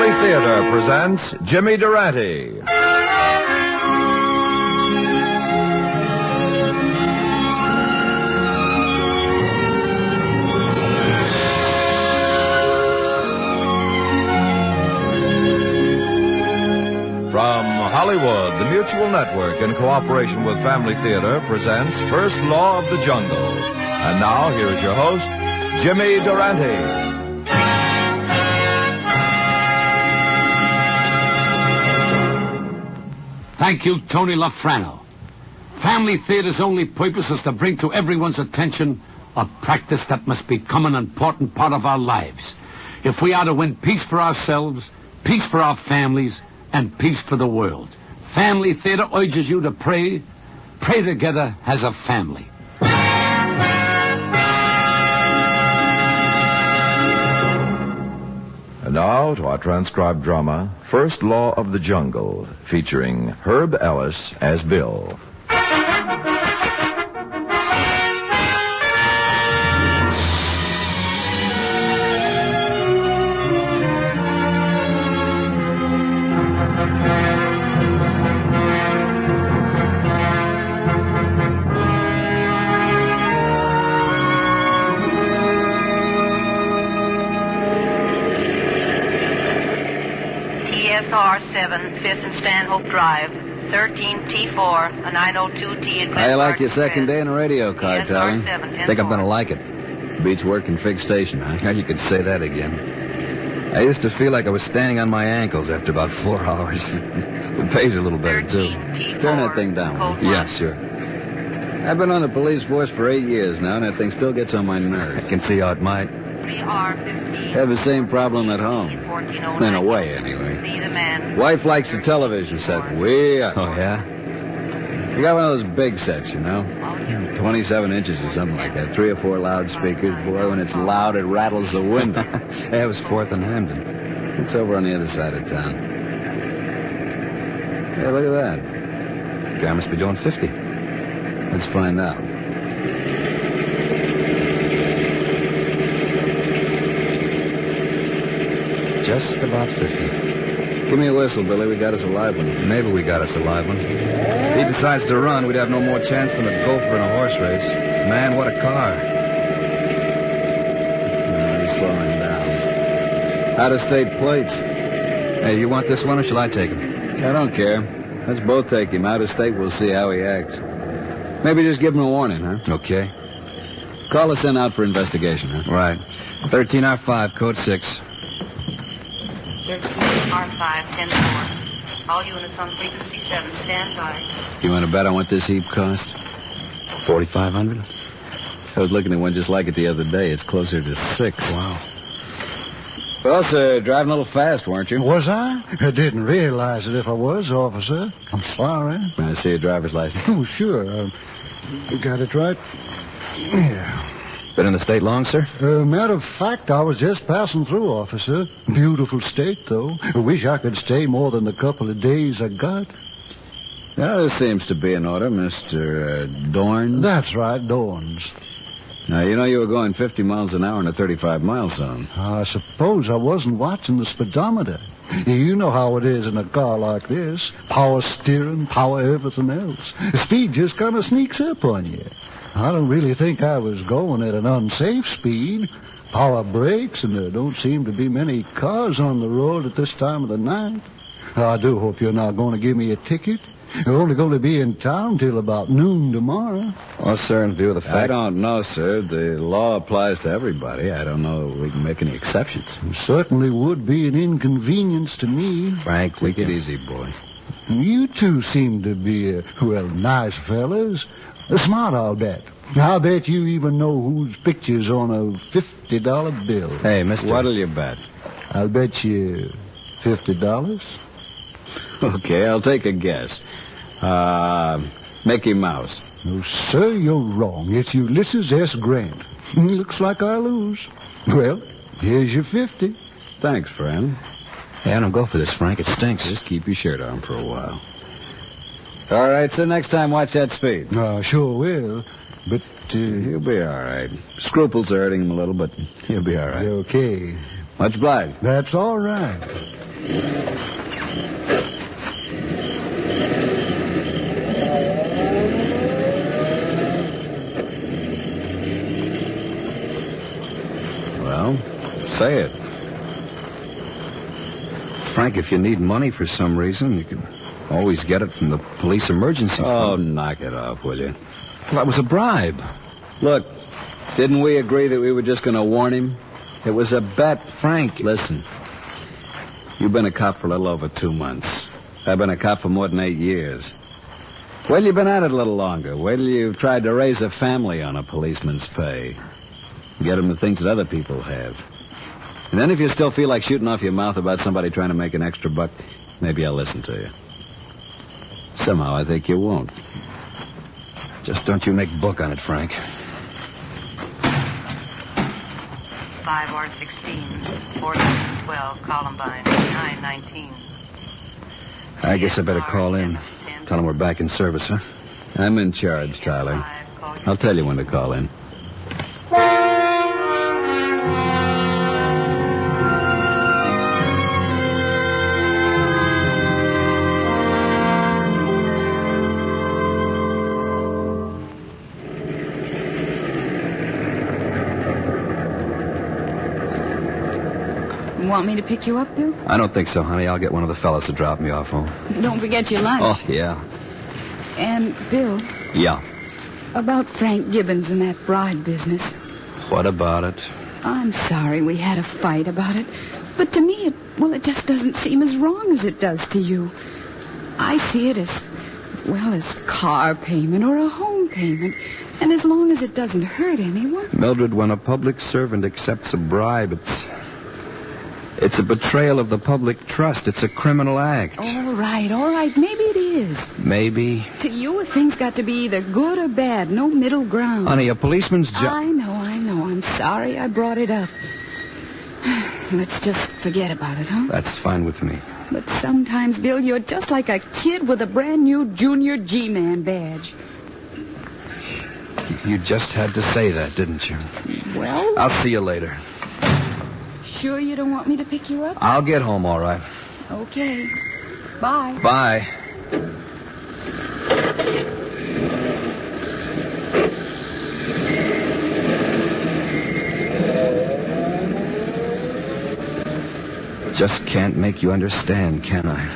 Family Theater presents Jimmy Durante. From Hollywood, the Mutual Network, in cooperation with Family Theater, presents First Law of the Jungle. And now, here's your host, Jimmy Durante. Thank you, Tony LaFrano. Family Theater's only purpose is to bring to everyone's attention a practice that must become an important part of our lives. If we are to win peace for ourselves, peace for our families, and peace for the world. Family Theater urges you to pray together as a family. And now to our transcribed drama, First Law of the Jungle, featuring Herb Ellis as Bill. TSR 7, 5th and Stanhope Drive, 13T4, a 902T at I like your second day in a radio car, Tony. TSR7, Think I'm going to like it. Beats working fixed station, huh? Now you could say that again. I used to feel like I was standing on my ankles after about 4 hours. It pays a little better, too. Turn that thing down. Yeah, sure. I've been on the police force for 8 years now, and that thing still gets on my nerve. I can see how it might. 3R15. Have the same problem at home. In a way, anyway. See the man. Wife likes the television set way up. Oh, yeah? You got one of those big sets, you know? 27 inches or something like that. 3 or 4 loudspeakers. Boy, when it's loud, it rattles the window. That was 4th and Hampden. It's over on the other side of town. Hey, look at that. Guy must be doing 50. Let's find out. Just about 50. Give me a whistle, Billy. We got us a live one. Maybe we got us a live one. If he decides to run, we'd have no more chance than a gopher in a horse race. Man, what a car. No, he's slowing down. Out-of-state plates. Hey, you want this one or shall I take him? I don't care. Let's both take him. Out-of-state, we'll see how he acts. Maybe just give him a warning, huh? Okay. Call us in out for investigation, huh? Right. 13R5, code 6. 13R5, 10-4. All units on frequency 7, stand by. You want to bet on what this heap cost? 4,500? I was looking at one just like it the other day. It's closer to 6. Wow. Well, sir, driving a little fast, weren't you? Was I? I didn't realize it if I was, officer. I'm sorry. May I see your driver's license? Oh, sure. You got it right. Yeah. Been in the state long, sir? Matter of fact, I was just passing through, officer. Beautiful state, though. I wish I could stay more than the couple of days I got. Well, this seems to be in order, Mr. Dorns. That's right, Dorns. Now, you know you were going 50 miles an hour in a 35-mile zone. I suppose I wasn't watching the speedometer. You know how it is in a car like this. Power steering, power everything else. Speed just kind of sneaks up on you. I don't really think I was going at an unsafe speed. Power brakes, and there don't seem to be many cars on the road at this time of the night. I do hope you're not going to give me a ticket. You're only going to be in town till about noon tomorrow. Well, sir, in view of the fact... I don't know, sir. The law applies to everybody. I don't know if we can make any exceptions. It certainly would be an inconvenience to me. Frank, take it easy, boy. You two seem to be, nice fellas. Smart, I'll bet. I'll bet you even know whose picture's on a $50 bill. Hey, mister... What'll you bet? I'll bet you $50. Okay, I'll take a guess. Mickey Mouse. No, sir, you're wrong. It's Ulysses S. Grant. Looks like I lose. Well, here's your 50. Thanks, friend. Hey, I don't go for this, Frank. It stinks. Just keep your shirt on for a while. All right, so next time watch that speed. Sure will. But, You'll be all right. Scruples are hurting him a little, but you'll be all right. Okay. Much obliged. That's all right. Well, say it. Frank, if you need money for some reason, you can always get it from the police emergency Oh, fund. knock it off, will you? Well, that was a bribe. Look, didn't we agree that we were just going to warn him? It was a bet. Frank. Listen, you've been a cop for a little over 2 months. I've been a cop for more than 8 years. Wait till you've been at it a little longer. Wait till you've tried to raise a family on a policeman's pay. Get him the things that other people have. And then if you still feel like shooting off your mouth about somebody trying to make an extra buck, maybe I'll listen to you. Somehow I think you won't. Just don't you make book on it, Frank. 5R16, 4712, Columbine, 919. I guess I better call in. Tell them we're back in service, huh? I'm in charge, Tyler. I'll tell you when to call in. Want me to pick you up, Bill? I don't think so, honey. I'll get one of the fellas to drop me off home. Don't forget your lunch. Oh, yeah. And, Bill, Yeah. about Frank Gibbons and that bribe business. What about it? I'm sorry we had a fight about it. But to me, it just doesn't seem as wrong as it does to you. I see it as car payment or a home payment. And as long as it doesn't hurt anyone. Mildred, when a public servant accepts a bribe, it's a betrayal of the public trust. It's a criminal act. All right. Maybe it is. Maybe. To you, a thing's got to be either good or bad. No middle ground. Honey, a policeman's job... I know. I'm sorry I brought it up. Let's just forget about it, huh? That's fine with me. But sometimes, Bill, you're just like a kid with a brand new Junior G-Man badge. You just had to say that, didn't you? Well... I'll see you later. Sure you don't want me to pick you up? I'll get home all right. Okay. Bye. Bye. Just can't make you understand, can I?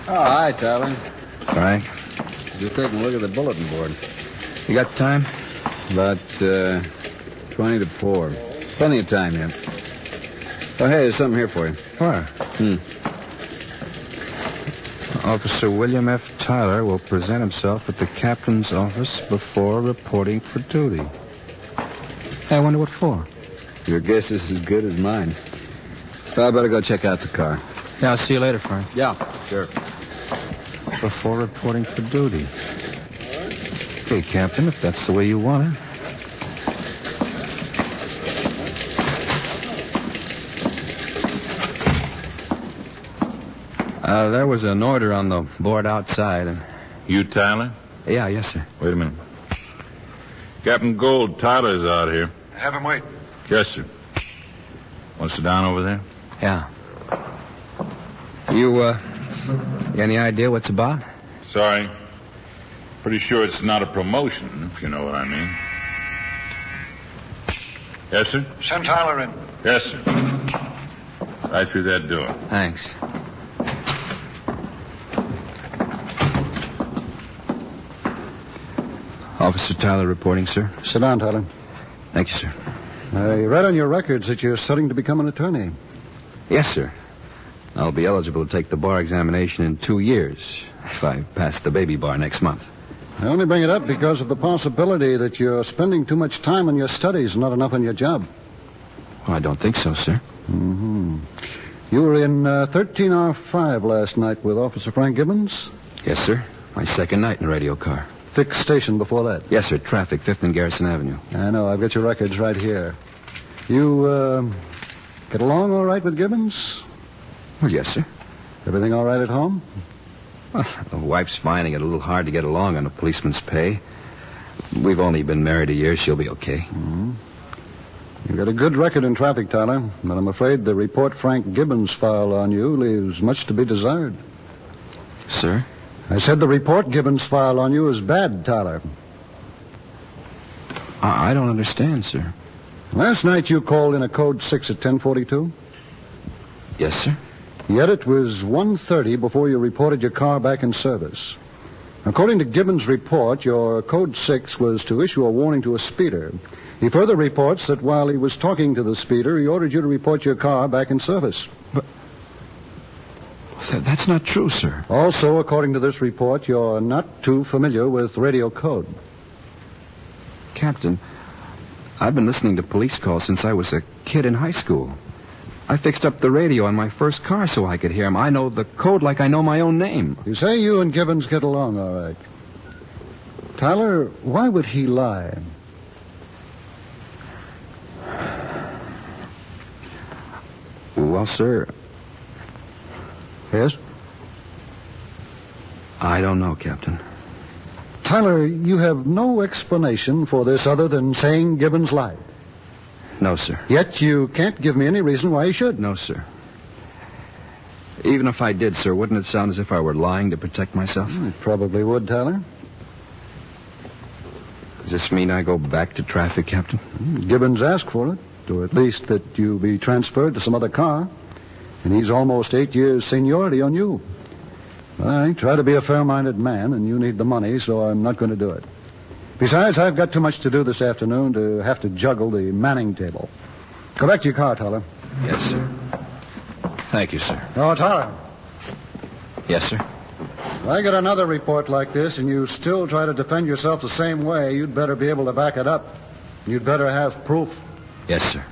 Oh, hi, Tyler. Frank, Just taking a look at the bulletin board. you got time? About 20 to 4. Plenty of time yet. Oh, hey, there's something here for you. Where? Officer William F. Tyler will present himself at the captain's office before reporting for duty. Hey, I wonder what for. Your guess is as good as mine. Well, I better go check out the car. Yeah, I'll see you later, Frank. Yeah, sure. Before reporting for duty. Okay, Captain, if that's the way you want it. There was an order on the board outside. You, Tyler? Yeah, yes, sir. Wait a minute. Captain Gold, Tyler's out here. Have him wait. Yes, sir. Want to sit down over there? Yeah. You any idea what's about? Sorry. Pretty sure it's not a promotion, if you know what I mean. Yes, sir? Send Tyler in. Yes, sir. Right through that door. Thanks. Officer Tyler reporting, sir. Sit down, Tyler. Thank you, sir. I read on your records that you're studying to become an attorney. Yes, sir. I'll be eligible to take the bar examination in 2 years if I pass the baby bar next month. I only bring it up because of the possibility that you're spending too much time on your studies and not enough on your job. Well, I don't think so, sir. Mm-hmm. You were in 13R5 last night with Officer Frank Gibbons? Yes, sir. My second night in a radio car. Fixed station before that? Yes, sir. Traffic, 5th and Garrison Avenue. I know. I've got your records right here. You get along all right with Gibbons? Well, yes, sir. Everything all right at home? Well, the wife's finding it a little hard to get along on a policeman's pay. We've only been married a year. She'll be okay. Mm-hmm. You've got a good record in traffic, Tyler, but I'm afraid the report Frank Gibbons filed on you leaves much to be desired. Sir? I said the report Gibbons filed on you is bad, Tyler. I don't understand, sir. Last night you called in a code 6 at 10:42? Yes, sir. Yet it was 1:30 before you reported your car back in service. According to Gibbons' report, your code 6 was to issue a warning to a speeder. He further reports that while he was talking to the speeder, he ordered you to report your car back in service. But that's not true, sir. Also, according to this report, you're not too familiar with radio code. Captain, I've been listening to police calls since I was a kid in high school. I fixed up the radio on my first car so I could hear him. I know the code like I know my own name. You say you and Gibbons get along all right. Tyler, why would he lie? Well, sir... Yes? I don't know, Captain. Tyler, you have no explanation for this other than saying Gibbons lied. No, sir. Yet you can't give me any reason why he should. No, sir. Even if I did, sir, wouldn't it sound as if I were lying to protect myself? It probably would, Tyler. Does this mean I go back to traffic, Captain? Gibbons asked for it, or at least that you be transferred to some other car. And he's almost 8 years seniority on you. I try to be a fair-minded man, and you need the money, so I'm not going to do it. Besides, I've got too much to do this afternoon to have to juggle the Manning table. Go back to your car, Tyler. Yes, sir. Thank you, sir. Oh, Tyler. Yes, sir. If I get another report like this and you still try to defend yourself the same way, you'd better be able to back it up. You'd better have proof. Yes, sir.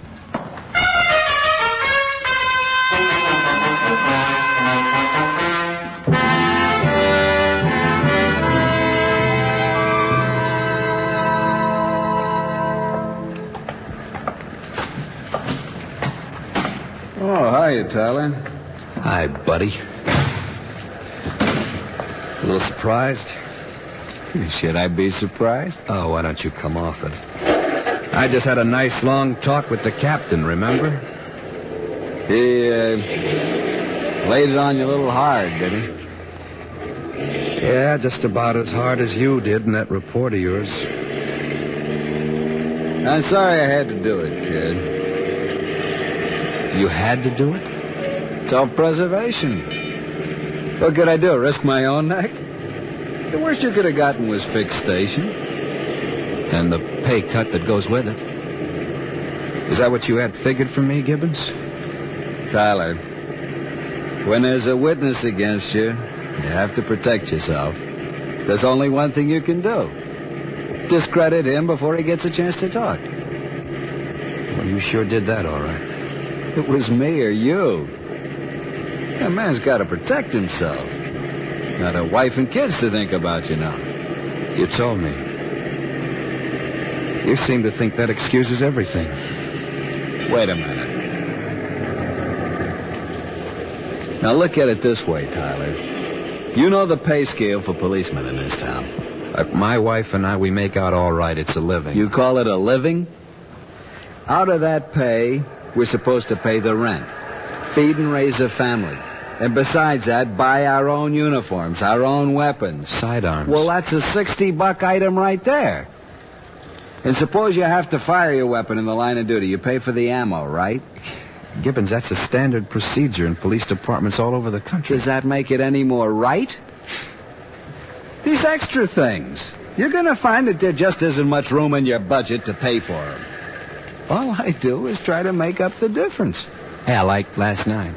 Oh, hiya, Tyler. Hi, buddy. A little surprised? Should I be surprised? Oh, why don't you come off it? I just had a nice long talk with the captain, remember? He, laid it on you a little hard, did he? Yeah, just about as hard as you did in that report of yours. I'm sorry I had to do it, kid. You had to do it? Self-preservation. What could I do, risk my own neck? The worst you could have gotten was fixed station. And the pay cut that goes with it. Is that what you had figured for me, Gibbons? Tyler, when there's a witness against you, you have to protect yourself. There's only one thing you can do. Discredit him before he gets a chance to talk. Well, you sure did that all right. It was me or you. A man's got to protect himself. Got a wife and kids to think about, you know. You told me. You seem to think that excuses everything. Wait a minute. Now look at it this way, Tyler. You know the pay scale for policemen in this town. My wife and I, we make out all right. It's a living. You call it a living? Out of that pay, we're supposed to pay the rent, feed and raise a family. And besides that, buy our own uniforms, our own weapons. Sidearms. Well, that's a $60 item right there. And suppose you have to fire your weapon in the line of duty. You pay for the ammo, right? Gibbons, that's a standard procedure in police departments all over the country. Does that make it any more right? These extra things, you're going to find that there just isn't much room in your budget to pay for them. All I do is try to make up the difference. Yeah, like last night.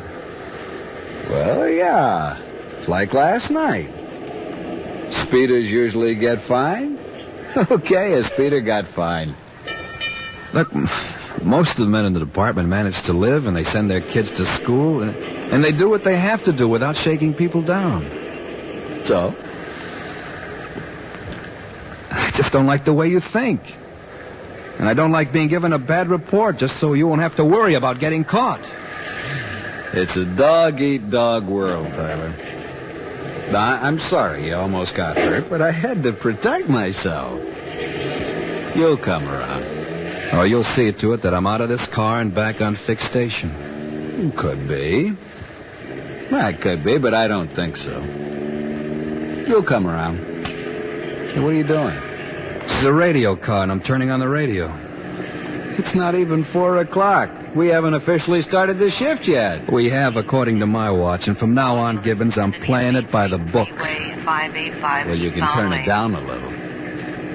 Well, yeah. It's like last night. Speeders usually get fined. Okay, a speeder got fined. Look, most of the men in the department manage to live, and they send their kids to school, and they do what they have to do without shaking people down. So? I just don't like the way you think. And I don't like being given a bad report just so you won't have to worry about getting caught. It's a dog-eat-dog world, Tyler. I'm sorry you almost got hurt, but I had to protect myself. You'll come around. Or you'll see to it that I'm out of this car and back on fixed station. Could be. That could be, but I don't think so. You'll come around. Hey, what are you doing? This is a radio car, and I'm turning on the radio. It's not even 4 o'clock. We haven't officially started the shift yet. We have, according to my watch, and from now on, Gibbons, I'm playing it by the book. Well, you can turn it down a little.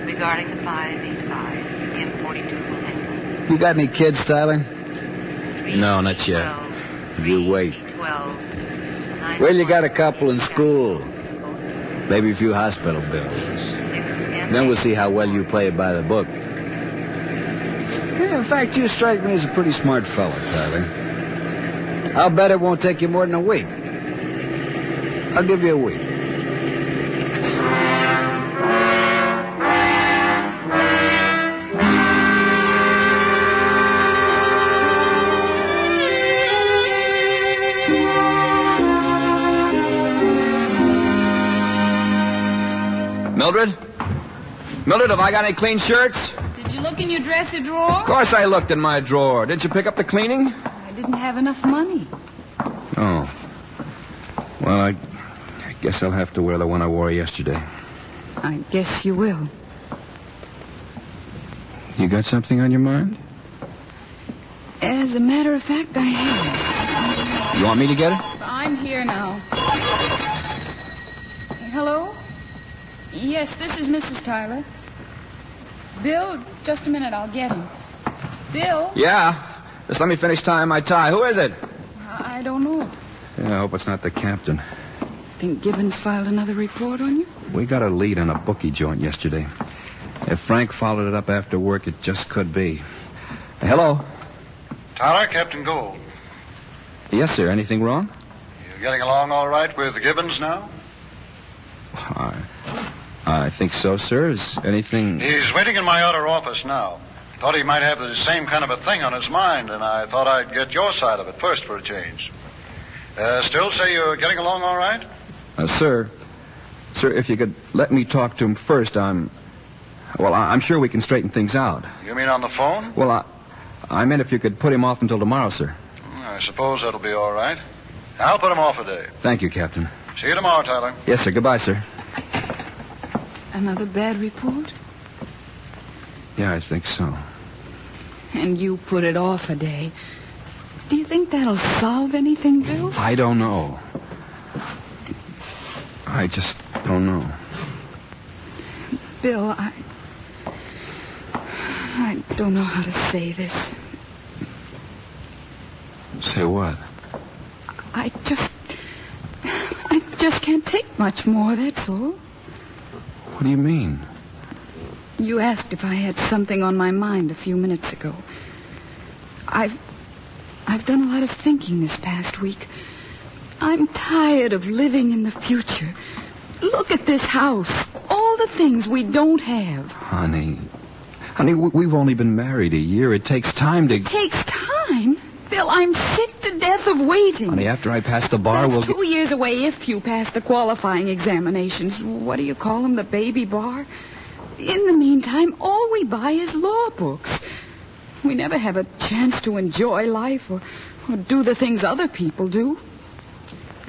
Regarding the 585 in 42. You got any kids, Tyler? No, not yet. You wait. 12. Well, you got a couple in school. Maybe a few hospital bills. Then we'll see how well you play it by the book. In fact, you strike me as a pretty smart fellow, Tyler. I'll bet it won't take you more than a week. I'll give you a week. Mildred? Mildred, have I got any clean shirts? Did you look in your dresser drawer? Of course I looked in my drawer. Didn't you pick up the cleaning? I didn't have enough money. Oh. Well, I guess I'll have to wear the one I wore yesterday. I guess you will. You got something on your mind? As a matter of fact, I have. You want me to get it? I'm here now. Hello? Yes, this is Mrs. Tyler. Bill, just a minute, I'll get him. Bill? Yeah. Just let me finish tying my tie. Who is it? I don't know. Yeah, I hope it's not the captain. Think Gibbons filed another report on you? We got a lead on a bookie joint yesterday. If Frank followed it up after work, it just could be. Hello? Tyler, Captain Gold. Yes, sir. Anything wrong? You getting along all right with the Gibbons now? I think so, sir. Is anything... He's waiting in my outer office now. Thought he might have the same kind of a thing on his mind, and I thought I'd get your side of it first for a change. Still say you're getting along all right? Sir, if you could let me talk to him first, I'm sure we can straighten things out. You mean on the phone? Well, I meant if you could put him off until tomorrow, sir. I suppose that'll be all right. I'll put him off a day. Thank you, Captain. See you tomorrow, Tyler. Yes, sir. Goodbye, sir. Another bad report? Yeah, I think so. And you put it off a day. Do you think that'll solve anything, Bill? I don't know. I just don't know. Bill, I don't know how to say this. Say what? I just can't take much more, that's all. What do you mean? You asked if I had something on my mind a few minutes ago. I've done a lot of thinking this past week. I'm tired of living in the future. Look at this house. All the things we don't have. Honey, we've only been married a year. It takes time to... It takes time? Bill, I'm sick to death of waiting. Honey, after I pass the bar, That's 2 years away if you pass the qualifying examinations. What do you call them, the baby bar? In the meantime, all we buy is law books. We never have a chance to enjoy life or do the things other people do.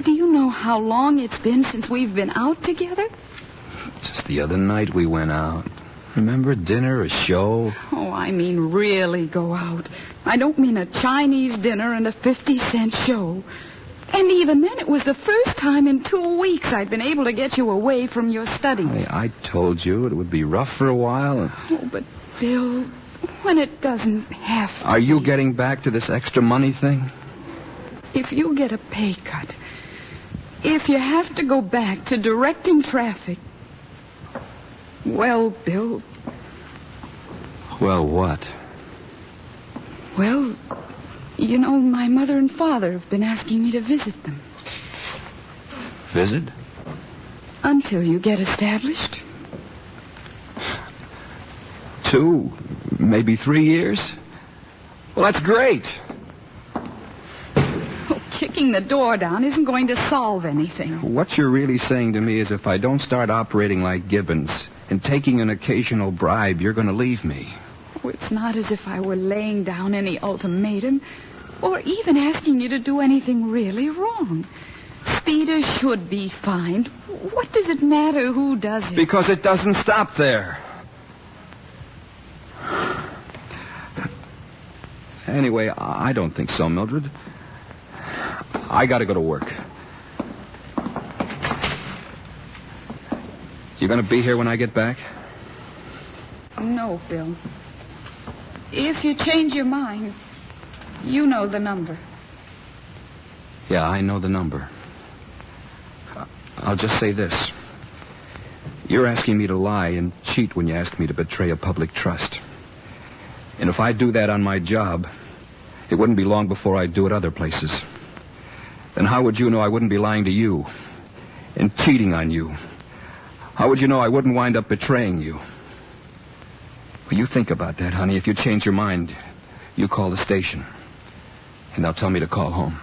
Do you know how long it's been since we've been out together? Just the other night we went out. Remember, dinner, a show? Oh, I mean really go out. I don't mean a Chinese dinner and a 50-cent show. And even then, it was the first time in 2 weeks I'd been able to get you away from your studies. I told you it would be rough for a while. Oh, but Bill, when it doesn't have to Are you be. getting back to this extra money thing? If you get a pay cut, if you have to go back to directing traffic, well, Bill... Well, what? Well, you know, my mother and father have been asking me to visit them. Visit? Until you get established. 2, maybe 3 years? Well, that's great. kicking the door down isn't going to solve anything. What you're really saying to me is if I don't start operating like Gibbons and taking an occasional bribe, you're going to leave me. Oh, it's not as if I were laying down any ultimatum or even asking you to do anything really wrong. Speeder should be fined. What does it matter who does it? Because it doesn't stop there. Anyway, I don't think so, Mildred. I got to go to work. You going to be here when I get back? No, Bill. If you change your mind, you know the number. Yeah, I know the number. I'll just say this. You're asking me to lie and cheat when you ask me to betray a public trust. And if I do that on my job, it wouldn't be long before I'd do it other places. Then how would you know I wouldn't be lying to you and cheating on you? How would you know I wouldn't wind up betraying you? Well, you think about that, honey. If you change your mind, you call the station. And they'll tell me to call home.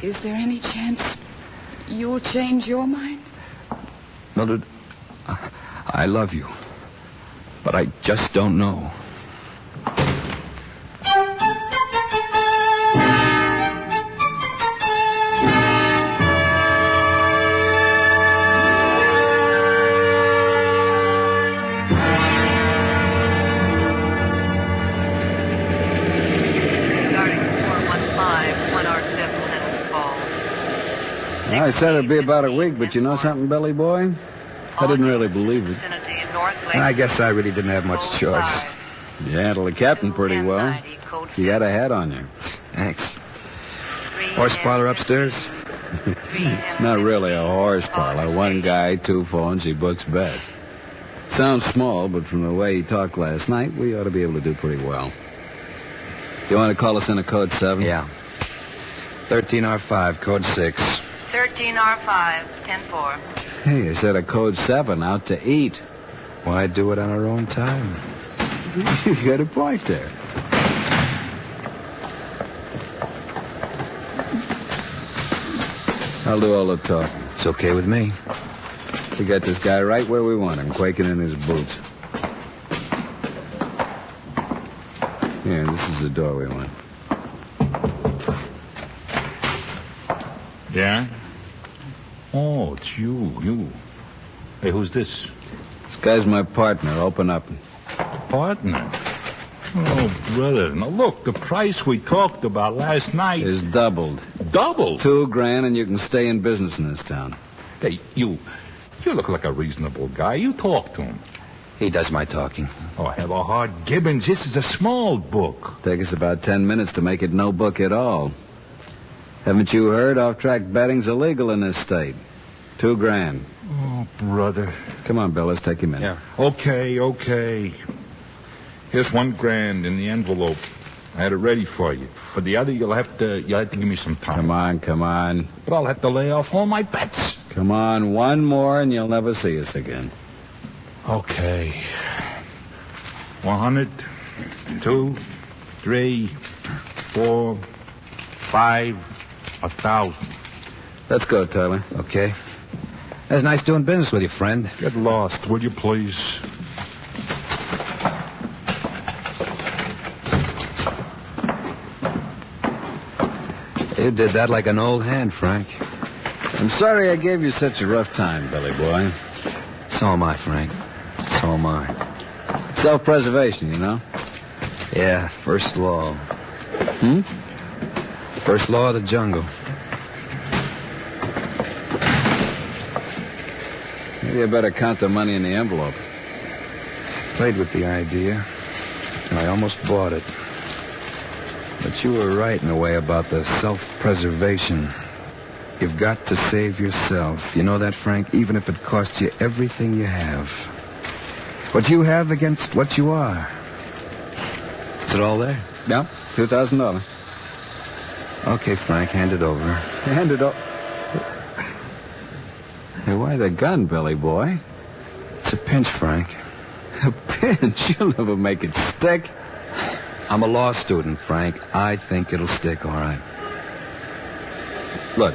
Is there any chance you'll change your mind? Mildred, I love you. But I just don't know. I said it'd be about a week, but you know something, Billy Boy? I didn't really believe it. I guess I really didn't have much choice. You handled the captain pretty well. You got a hat on you. Thanks. Horse parlor upstairs? It's not really a horse parlor. One guy, 2 phones, he books bets. Sounds small, but from the way he talked last night, we ought to be able to do pretty well. You want to call us in a code 7? Yeah. 13R5, code 6. 13R5, 10-4. Hey, I said a code 7, out to eat. Why do it on our own time? You got a point there. I'll do all the talking. It's okay with me. We got this guy right where we want him, quaking in his boots. Yeah, this is the door we want. Yeah? Oh, it's you. Hey, who's this? This guy's my partner. Open up. Partner? Oh, brother. Now, look, the price we talked about last night is doubled. Doubled? $2,000 and you can stay in business in this town. Hey, you look like a reasonable guy. You talk to him. He does my talking. Oh, have a heart, Gibbons. This is a small book. Take us about 10 minutes to make it no book at all. Haven't you heard? Off-track betting's illegal in this state. $2,000. Oh, brother. Come on, Bill. Let's take him in. Yeah. Okay. Here's $1,000 in the envelope. I had it ready for you. For the other, you'll have to give me some time. Come on. But I'll have to lay off all my bets. Come on, one more and you'll never see us again. Okay. 100, 2, 3, 4, 5, 1,000. Let's go, Tyler. Okay. It's nice doing business with you, friend. Get lost, will you, please? You did that like an old hand, Frank. I'm sorry I gave you such a rough time, Billy boy. So am I, Frank. So am I. Self-preservation, you know? Yeah, first law. First law of the jungle. Maybe I better count the money in the envelope. Played with the idea, and I almost bought it. But you were right in a way about the self-preservation. You've got to save yourself. You know that, Frank? Even if it costs you everything you have. What you have against what you are. Is it all there? Yeah, $2,000. Okay, Frank, hand it over. Hand it over. Hey, why the gun, Billy boy? It's a pinch, Frank. A pinch? You'll never make it stick. I'm a law student, Frank. I think it'll stick all right. Look,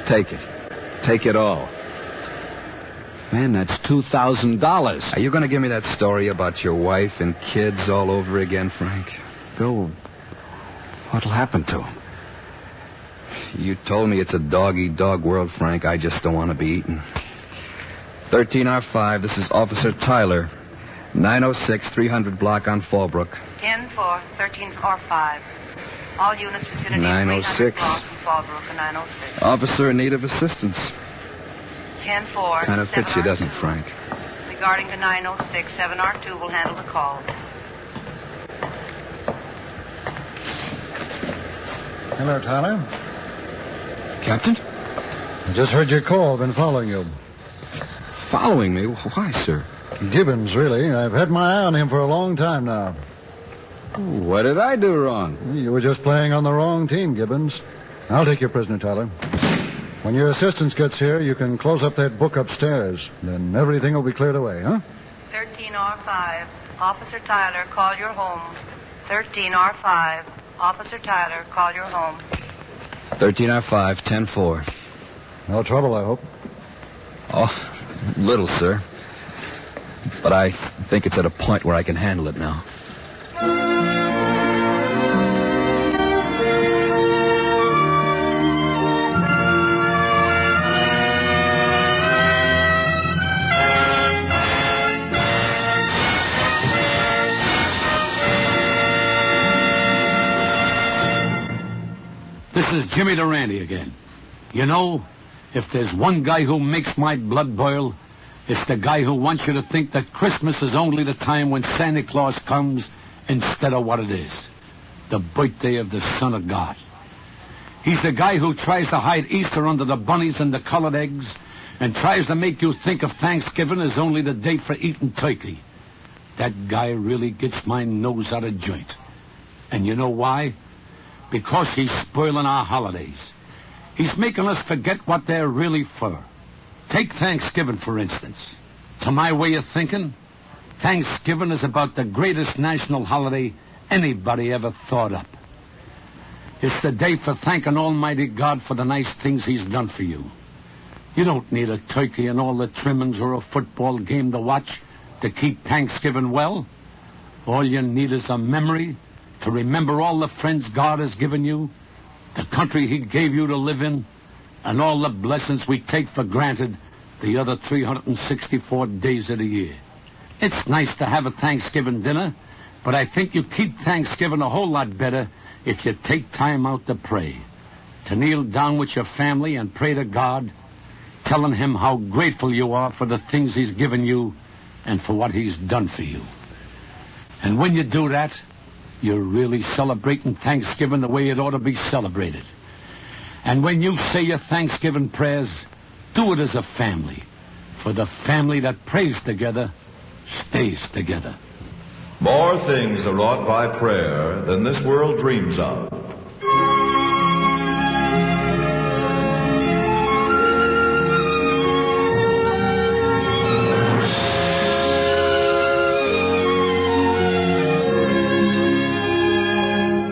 take it. Take it all. Man, that's $2,000. Are you going to give me that story about your wife and kids all over again, Frank? Bill, what'll happen to them? You told me it's a dog-eat-dog world, Frank. I just don't want to be eaten. 13R5, this is Officer Tyler. 906 300 block on Fallbrook. 10-4, 13R5. All units vicinity 906. block in Fallbrook and 906. Officer in need of assistance. 10-4. Kind of fits you, doesn't it, Frank? Regarding the 906, 7R2 will handle the call. Hello, Tyler. Captain? I just heard your call. Been following you. Following me? Why, sir? Gibbons, really. I've had my eye on him for a long time now. What did I do wrong? You were just playing on the wrong team, Gibbons. I'll take your prisoner, Tyler. When your assistant gets here, you can close up that book upstairs. Then everything will be cleared away, huh? 13R5. Officer Tyler, call your home. 13R5. Officer Tyler, call your home. 13R5, 10-4. No trouble, I hope. Oh, little, sir. But I think it's at a point where I can handle it now. This is Jimmy Durante again. You know, if there's one guy who makes my blood boil, it's the guy who wants you to think that Christmas is only the time when Santa Claus comes instead of what it is, the birthday of the Son of God. He's the guy who tries to hide Easter under the bunnies and the colored eggs and tries to make you think of Thanksgiving as only the day for eating turkey. That guy really gets my nose out of joint. And you know why? Because he's spoiling our holidays. He's making us forget what they're really for. Take Thanksgiving, for instance. To my way of thinking, Thanksgiving is about the greatest national holiday anybody ever thought up. It's the day for thanking Almighty God for the nice things he's done for you. You don't need a turkey and all the trimmings or a football game to watch to keep Thanksgiving well. All you need is a memory to remember all the friends God has given you, the country he gave you to live in, and all the blessings we take for granted the other 364 days of the year. It's nice to have a Thanksgiving dinner, but I think you keep Thanksgiving a whole lot better if you take time out to pray, to kneel down with your family and pray to God, telling him how grateful you are for the things he's given you and for what he's done for you. And when you do that, you're really celebrating Thanksgiving the way it ought to be celebrated. And when you say your Thanksgiving prayers, do it as a family. For the family that prays together stays together. More things are wrought by prayer than this world dreams of.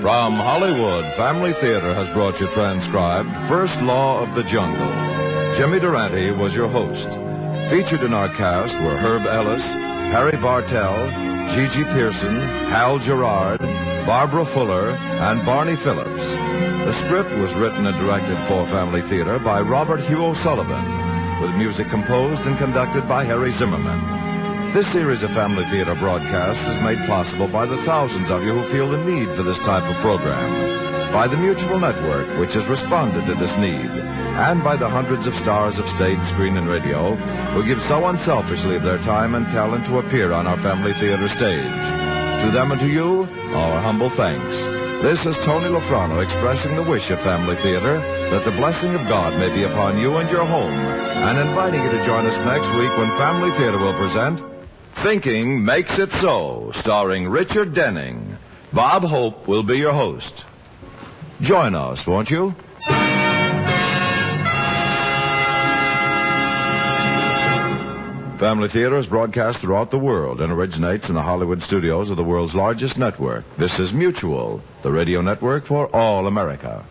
From Hollywood, Family Theater has brought you transcribed First Law of the Jungle. Jimmy Durante was your host. Featured in our cast were Herb Ellis, Harry Bartell, Gigi Pearson, Hal Gerard, Barbara Fuller, and Barney Phillips. The script was written and directed for Family Theater by Robert Hugh O'Sullivan, with music composed and conducted by Harry Zimmerman. This series of Family Theater broadcasts is made possible by the thousands of you who feel the need for this type of program, by the Mutual Network, which has responded to this need, and by the hundreds of stars of stage, screen, and radio who give so unselfishly of their time and talent to appear on our Family Theater stage. To them and to you, our humble thanks. This is Tony Lofrano expressing the wish of Family Theater that the blessing of God may be upon you and your home, and inviting you to join us next week when Family Theater will present Thinking Makes It So, starring Richard Denning. Bob Hope will be your host. Join us, won't you? Family Theater is broadcast throughout the world and originates in the Hollywood studios of the world's largest network. This is Mutual, the radio network for all America.